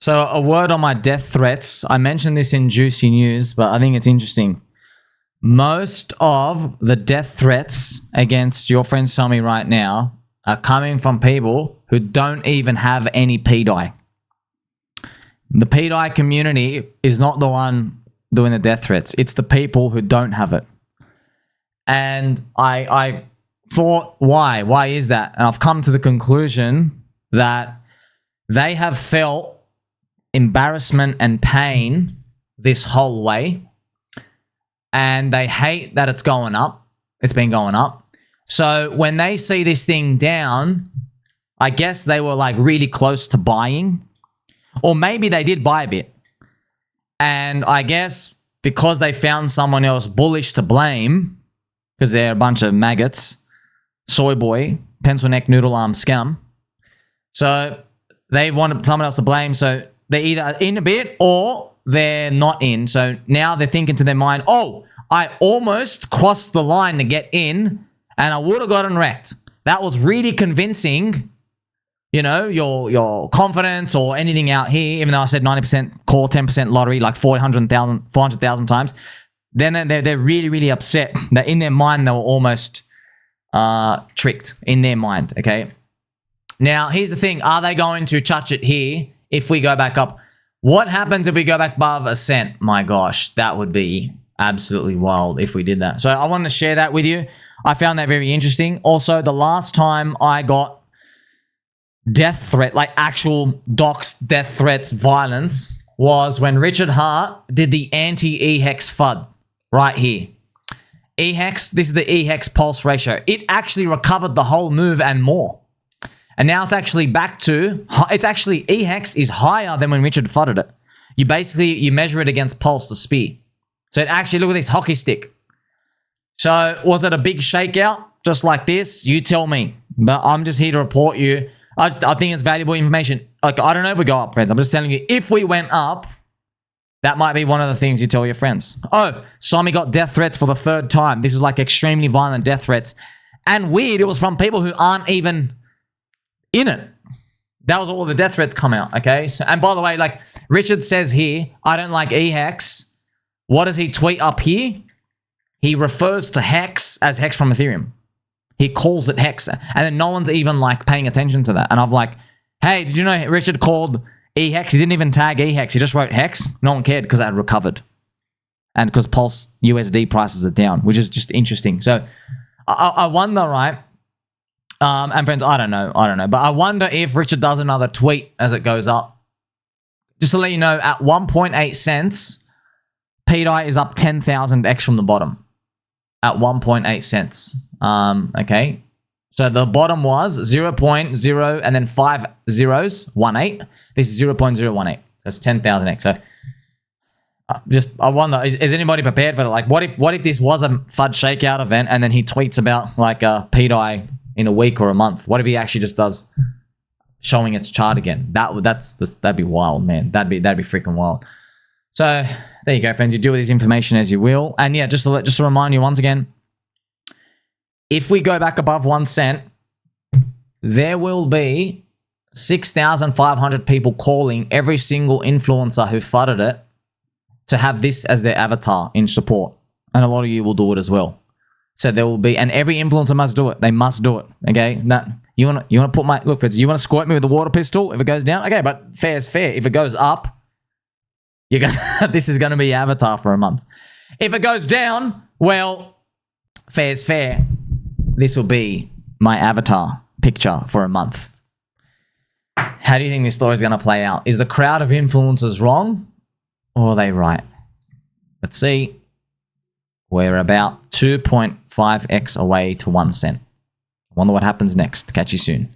So a word on my death threats. I mentioned this in Juicy News, but I think it's interesting. Most of the death threats against your friend Sommi right now are coming from people who don't even have any pDAI. The pDAI community is not the one doing the death threats. It's the people who don't have it. And I thought, why? Why is that? And I've come to the conclusion that they have felt embarrassment and pain this whole way. And they hate that it's going up. It's been going up. So when they see this thing down, I guess they were like really close to buying. Or maybe they did buy a bit. And I guess because they found someone else bullish to blame, because they're a bunch of maggots, soy boy, pencil neck, noodle arm scum. So they wanted someone else to blame. So they're either in a bit or they're not in. So now they're thinking to their mind, oh, I almost crossed the line to get in and I would have gotten wrecked. That was really convincing, you know, your confidence or anything out here, even though I said 90% call, 10% lottery, like 400,000 times. Then they're really, really upset that in their mind they were almost tricked in their mind, okay? Now, here's the thing. Are they going to touch it here if we go back up? What happens if we go back above a cent? My gosh, that would be absolutely wild if we did that. So I wanted to share that with you. I found that very interesting. Also, the last time I got death threat, like actual docs, death threats, violence, was when Richard Hart did the anti-eHEX FUD right here. eHEX, this is the eHEX pulse ratio. It actually recovered the whole move and more. And now it's actually back to, it's actually, eHEX is higher than when Richard flooded it. You measure it against pulse, the speed. So it actually, look at this hockey stick. So was it a big shakeout just like this? You tell me. But I'm just here to report you. I think it's valuable information. Like, I don't know if we go up, friends. I'm just telling you, if we went up, that might be one of the things you tell your friends. Oh, Sommi got death threats for the 3rd time. This is like extremely violent death threats. And weird, it was from people who aren't even in it. That was all the death threats come out, okay? So, and by the way, like Richard says here, I don't like eHEX. What does he tweet up here? He refers to HEX as HEX from Ethereum. He calls it HEX. And then no one's even like paying attention to that. And I'm like, hey, did you know Richard called eHEX? He didn't even tag eHEX. He just wrote HEX. No one cared because it had recovered. And because Pulse USD prices are down, which is just interesting. So I wonder, right? And friends, I don't know. But I wonder if Richard does another tweet as it goes up. Just to let you know, at 1.8 cents, pDAI is up 10,000x from the bottom. At 1.8 cents. Okay. So the bottom was 0.0 and then 5 zeros, 18. This is 0.018. So it's 10,000x. So I wonder, is anybody prepared for that? Like, what if this was a FUD shakeout event and then he tweets about like a pDAI in a week or a month? What if he actually just does showing its chart again? That'd be wild, man. That'd be freaking wild. So there you go, friends. You do with this information as you will. And yeah, just to remind you once again, if we go back above 1 cent, there will be 6,500 people calling every single influencer who fudded it to have this as their avatar in support. And a lot of you will do it as well. So there will be, and every influencer must do it. They must do it. Okay. You want to put my, look, you want to squirt me with a water pistol if it goes down? Okay, but fair is fair. If it goes up, this is going to be your avatar for a month. If it goes down, well, fair is fair. This will be my avatar picture for a month. How do you think this story is going to play out? Is the crowd of influencers wrong or are they right? Let's see. We're about 2.5x away to 1 cent. I wonder what happens next. Catch you soon.